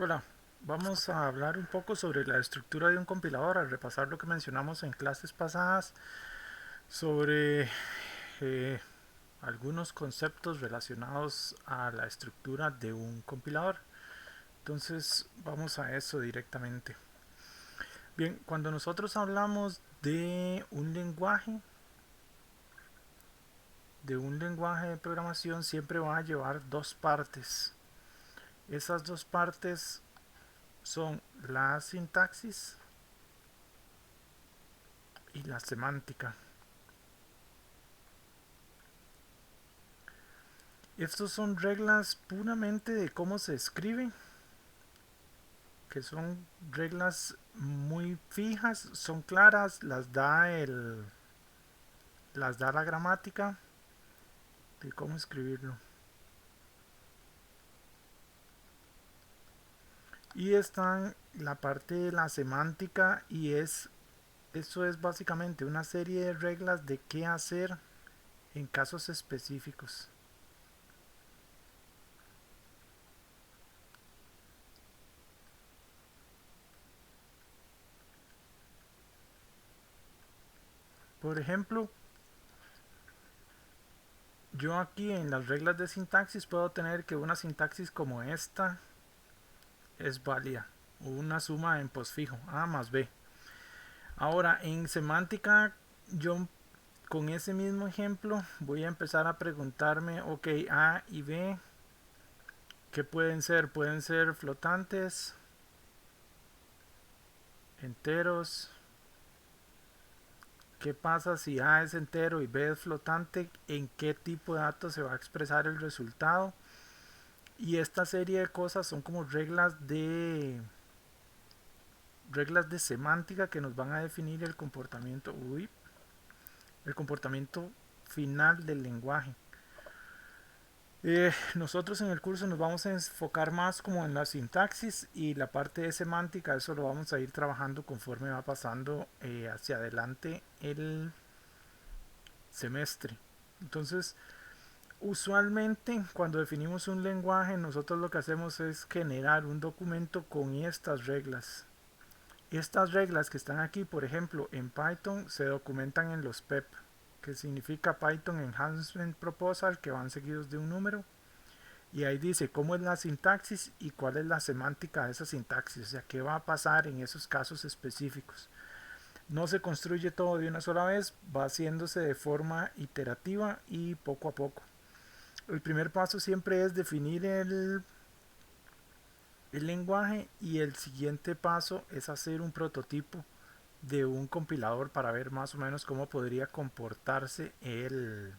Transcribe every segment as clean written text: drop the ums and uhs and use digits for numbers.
Hola, vamos a hablar un poco sobre la estructura de un compilador, al repasar lo que mencionamos en clases pasadas sobre eh, algunos conceptos relacionados a la estructura de un compilador. Entonces vamos a eso directamente. Bien, cuando nosotros hablamos de un lenguaje de programación siempre va a llevar dos partes. Esas dos partes son la sintaxis y la semántica. Estos son reglas puramente de cómo se escribe, que son reglas muy fijas, son claras, las da la gramática de cómo escribirlo. Y está la parte de la semántica y eso es básicamente una serie de reglas de qué hacer en casos específicos. Por ejemplo, yo aquí en las reglas de sintaxis puedo tener que una sintaxis como esta es válida. Una suma en posfijo, A más B. Ahora, en semántica, yo con ese mismo ejemplo voy a empezar a preguntarme, ok, A y B, ¿qué pueden ser? Pueden ser flotantes, enteros. ¿Qué pasa si A es entero y B es flotante? ¿En qué tipo de datos se va a expresar el resultado? Y esta serie de cosas son como reglas de semántica que nos van a definir el comportamiento final del lenguaje. Nosotros en el curso nos vamos a enfocar más como en la sintaxis y la parte de semántica, eso lo vamos a ir trabajando conforme va pasando hacia adelante el semestre. Entonces, usualmente cuando definimos un lenguaje, nosotros lo que hacemos es generar un documento con estas reglas. Estas reglas que están aquí, por ejemplo, en Python se documentan en los PEP, que significa Python Enhancement Proposal, que van seguidos de un número. Y ahí dice cómo es la sintaxis y cuál es la semántica de esa sintaxis, o sea, qué va a pasar en esos casos específicos. No se construye todo de una sola vez, va haciéndose de forma iterativa y poco a poco. El primer paso siempre es definir el lenguaje y el siguiente paso es hacer un prototipo de un compilador para ver más o menos cómo podría comportarse el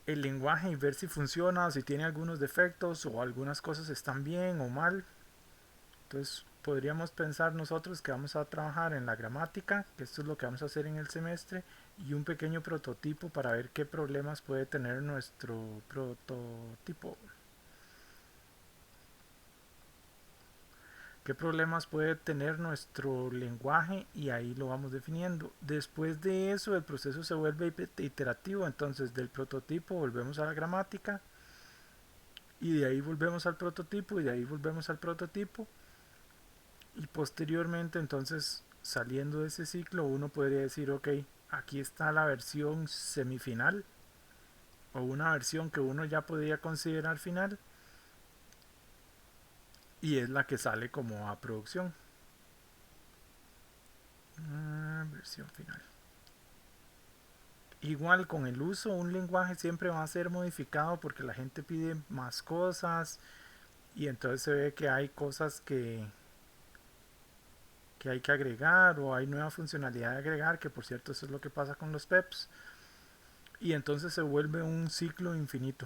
lenguaje y ver si funciona, si tiene algunos defectos o algunas cosas están bien o mal. Entonces podríamos pensar nosotros que vamos a trabajar en la gramática, que esto es lo que vamos a hacer en el semestre, y un pequeño prototipo para ver qué problemas puede tener nuestro prototipo. ¿Qué problemas puede tener nuestro lenguaje? Y ahí lo vamos definiendo. Después de eso el proceso se vuelve iterativo, entonces del prototipo volvemos a la gramática y de ahí volvemos al prototipo y de ahí volvemos al prototipo y posteriormente entonces saliendo de ese ciclo uno podría decir ok, aquí está la versión semifinal o una versión que uno ya podría considerar final y es la que sale como a producción. Versión final. Igual con el uso, un lenguaje siempre va a ser modificado porque la gente pide más cosas y entonces se ve que hay cosas que hay que agregar o hay nueva funcionalidad de agregar, que por cierto eso es lo que pasa con los PEPs, y entonces se vuelve un ciclo infinito.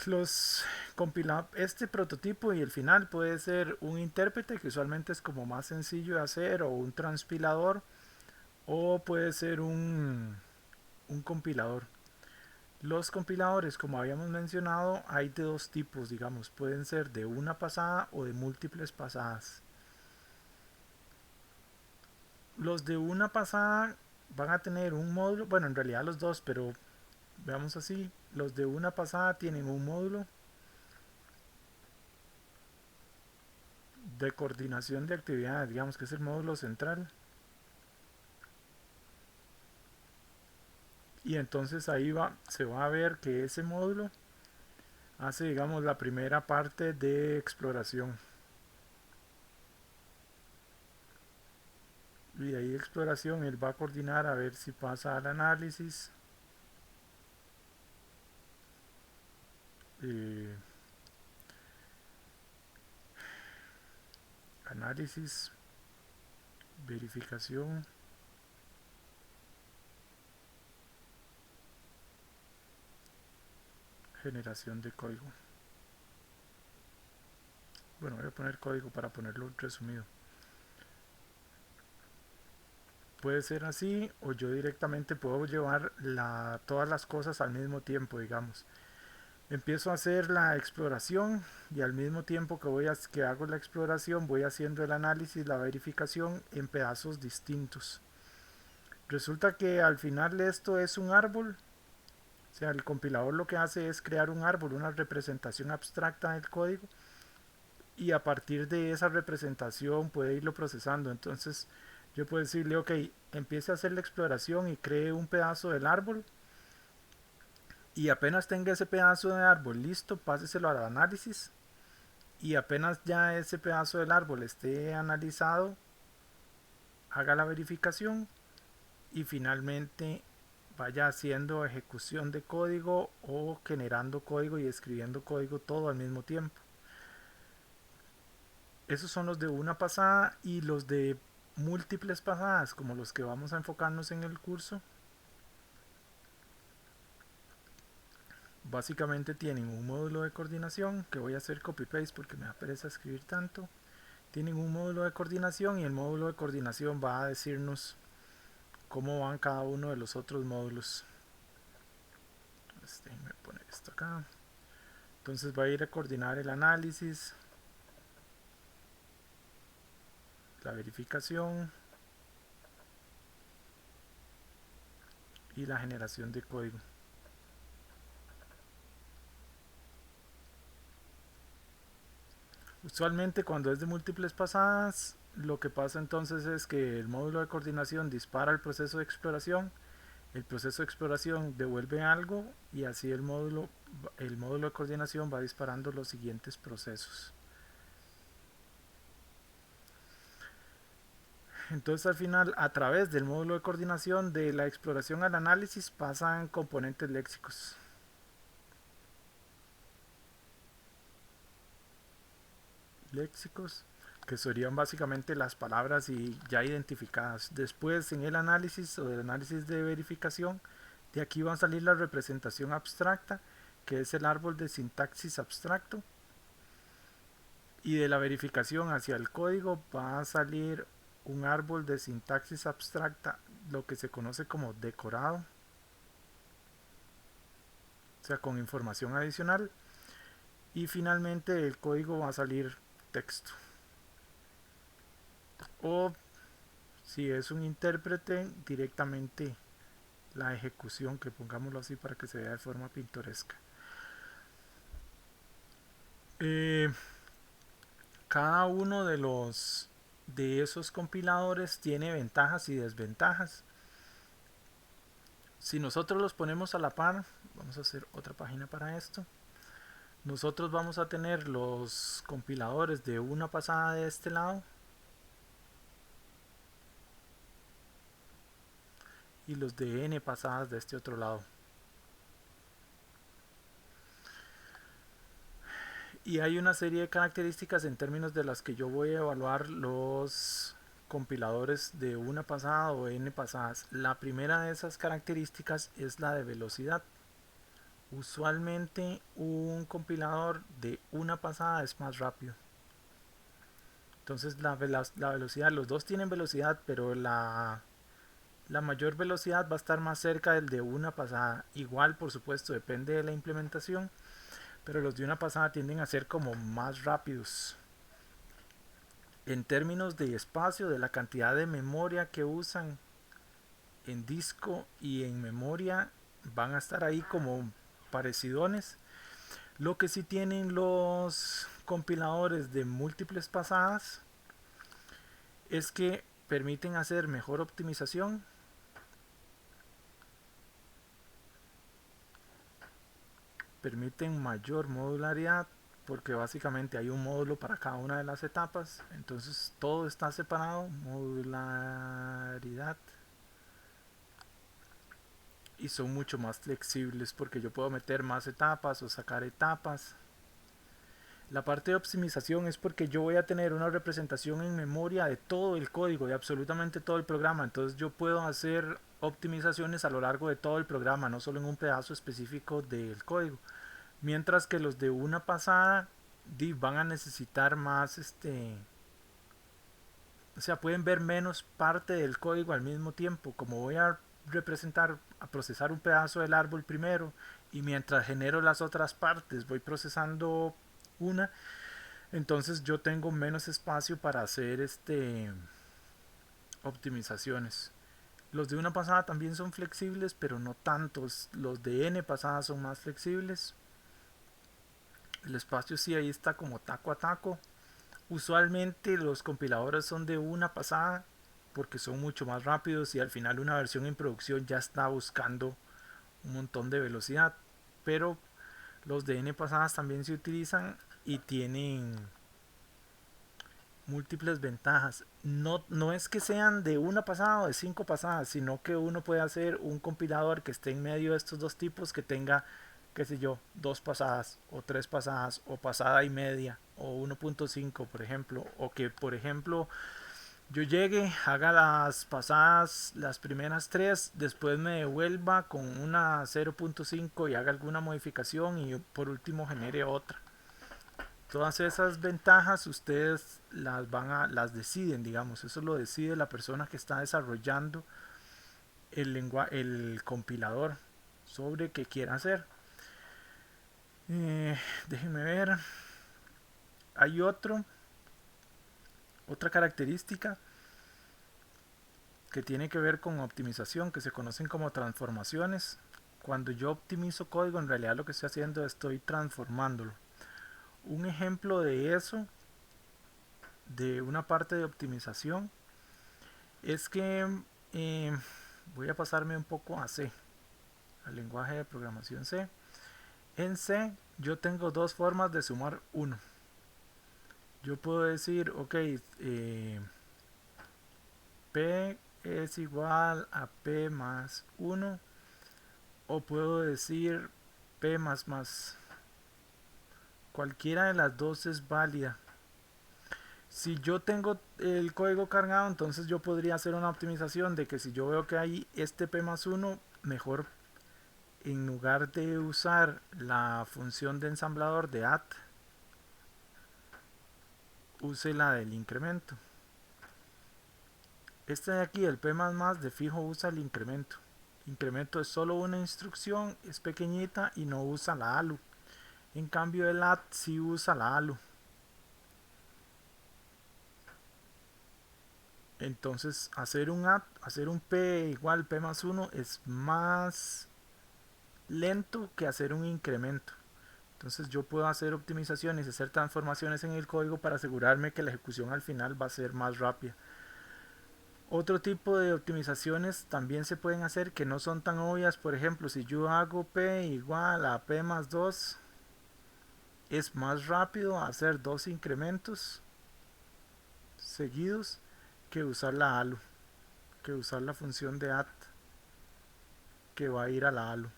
Los este prototipo y el final puede ser un intérprete que usualmente es como más sencillo de hacer o un transpilador o puede ser un compilador. Los compiladores, como habíamos mencionado, hay de dos tipos, digamos, pueden ser de una pasada o de múltiples pasadas. Los de una pasada van a tener un módulo, bueno, en realidad los dos, pero Veamos así, los de una pasada tienen un módulo de coordinación de actividades, digamos que es el módulo central. Y entonces ahí se va a ver que ese módulo hace, digamos, la primera parte de exploración. Y de ahí de exploración él va a coordinar a ver si pasa al análisis. eh, Análisis, verificación, generación de código. Bueno, voy a poner código para ponerlo resumido. Puede ser así, o yo directamente puedo llevar todas las cosas al mismo tiempo, digamos. Empiezo a hacer la exploración y al mismo tiempo que hago la exploración voy haciendo el análisis, la verificación en pedazos distintos. Resulta que al final esto es un árbol. O sea, el compilador lo que hace es crear un árbol, una representación abstracta del código, y a partir de esa representación puede irlo procesando. Entonces yo puedo decirle, ok, empiece a hacer la exploración y cree un pedazo del árbol, y apenas tenga ese pedazo de árbol listo, páseselo al análisis, y apenas ya ese pedazo del árbol esté analizado, haga la verificación y finalmente vaya haciendo ejecución de código o generando código y escribiendo código todo al mismo tiempo. Esos son los de una pasada, y los de múltiples pasadas, como los que vamos a enfocarnos en el curso, básicamente tienen un módulo de coordinación, que voy a hacer copy paste porque me da pereza escribir tanto. Tienen un módulo de coordinación y el módulo de coordinación va a decirnos cómo van cada uno de los otros módulos. Déjenme poner esto acá. Entonces va a ir a coordinar el análisis, la verificación y la generación de código. Usualmente cuando es de múltiples pasadas, lo que pasa entonces es que el módulo de coordinación dispara el proceso de exploración, el proceso de exploración devuelve algo, y así el módulo de coordinación va disparando los siguientes procesos. Entonces al final, a través del módulo de coordinación, de la exploración al análisis, pasan componentes léxicos. Léxicos que serían básicamente las palabras y ya identificadas. Después, en el análisis o del análisis de verificación, de aquí va a salir la representación abstracta, que es el árbol de sintaxis abstracto, y de la verificación hacia el código va a salir un árbol de sintaxis abstracta, lo que se conoce como decorado, o sea, con información adicional, y finalmente el código va a salir texto. O si es un intérprete, directamente la ejecución, que pongámoslo así para que se vea de forma pintoresca. Eh, Cada uno de esos compiladores tiene ventajas y desventajas. Si nosotros los ponemos a la par, vamos a hacer otra página para esto. Nosotros vamos a tener los compiladores de una pasada de este lado y los de n pasadas de este otro lado. Y hay una serie de características en términos de las que yo voy a evaluar los compiladores de una pasada o n pasadas. La primera de esas características es la de velocidad. Usualmente un compilador de una pasada es más rápido. Entonces la velocidad, los dos tienen velocidad, pero la mayor velocidad va a estar más cerca del de una pasada. Igual, por supuesto, depende de la implementación, pero los de una pasada tienden a ser como más rápidos. En términos de espacio, de la cantidad de memoria que usan en disco y en memoria, van a estar ahí como parecidones. Lo que sí tienen los compiladores de múltiples pasadas es que permiten hacer mejor optimización, permiten mayor modularidad, porque básicamente hay un módulo para cada una de las etapas, entonces todo está separado, modularidad, y son mucho más flexibles porque yo puedo meter más etapas o sacar etapas. La parte de optimización es porque yo voy a tener una representación en memoria de todo el código, de absolutamente todo el programa. Entonces yo puedo hacer optimizaciones a lo largo de todo el programa, no solo en un pedazo específico del código. Mientras que los de una pasada van a necesitar más, o sea, pueden ver menos parte del código al mismo tiempo. Como voy a representar, a procesar un pedazo del árbol primero, y mientras genero las otras partes voy procesando una, entonces yo tengo menos espacio para hacer optimizaciones. Los de una pasada también son flexibles, pero no tantos. Los de n pasadas son más flexibles. El espacio sí ahí está como taco a taco. Usualmente los compiladores son de una pasada porque son mucho más rápidos y al final una versión en producción ya está buscando un montón de velocidad. Pero los de n pasadas también se utilizan y tienen múltiples ventajas. No es que sean de una pasada o de cinco pasadas, sino que uno puede hacer un compilador que esté en medio de estos dos tipos, que tenga, qué sé yo, dos pasadas o tres pasadas o pasada y media o 1.5 por ejemplo, o que por ejemplo yo llegue, haga las pasadas, las primeras tres, después me devuelva con una 0.5 y haga alguna modificación y por último genere otra. Todas esas ventajas ustedes las deciden, digamos, eso lo decide la persona que está desarrollando el compilador sobre qué quiere hacer. Déjenme ver, hay otra característica que tiene que ver con optimización, que se conocen como transformaciones. Cuando yo optimizo código, en realidad lo que estoy haciendo es estoy transformándolo. Un ejemplo de eso, de una parte de optimización, es que eh, voy a pasarme un poco a C, al lenguaje de programación C. En C yo tengo dos formas de sumar 1. Yo puedo decir, ok, P es igual a P más 1, o puedo decir P más más. Cualquiera de las dos es válida. Si yo tengo el código cargado, entonces yo podría hacer una optimización de que si yo veo que hay este P más 1, mejor en lugar de usar la función de ensamblador de add, use la del incremento. Este de aquí, el P++, de fijo usa el incremento. Incremento es solo una instrucción, es pequeñita y no usa la ALU. En cambio el add sí usa la ALU. Entonces hacer un add, hacer un P igual P más 1 es más lento que hacer un incremento. Entonces yo puedo hacer optimizaciones, hacer transformaciones en el código para asegurarme que la ejecución al final va a ser más rápida. Otro tipo de optimizaciones también se pueden hacer que no son tan obvias. Por ejemplo, si yo hago P igual a P más 2, es más rápido hacer dos incrementos seguidos que usar la ALU, que usar la función de add que va a ir a la ALU.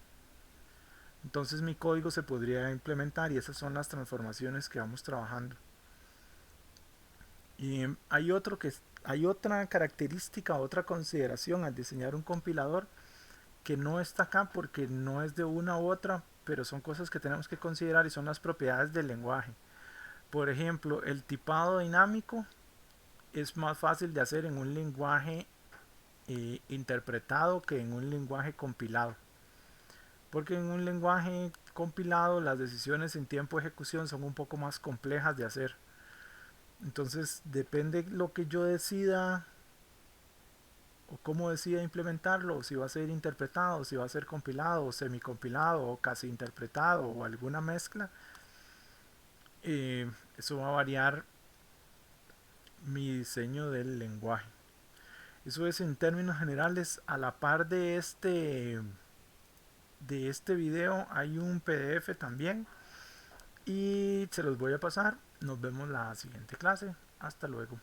Entonces mi código se podría implementar y esas son las transformaciones que vamos trabajando. Y hay otra característica, otra consideración al diseñar un compilador que no está acá porque no es de una u otra, pero son cosas que tenemos que considerar y son las propiedades del lenguaje. Por ejemplo, el tipado dinámico es más fácil de hacer en un lenguaje interpretado que en un lenguaje compilado. Porque en un lenguaje compilado las decisiones en tiempo de ejecución son un poco más complejas de hacer. Entonces depende lo que yo decida o cómo decida implementarlo, o si va a ser interpretado, o si va a ser compilado, o semicompilado, o casi interpretado, o alguna mezcla. Eso va a variar mi diseño del lenguaje. Eso es en términos generales. A la par de este video hay un PDF también y se los voy a pasar. Nos vemos la siguiente clase. Hasta luego.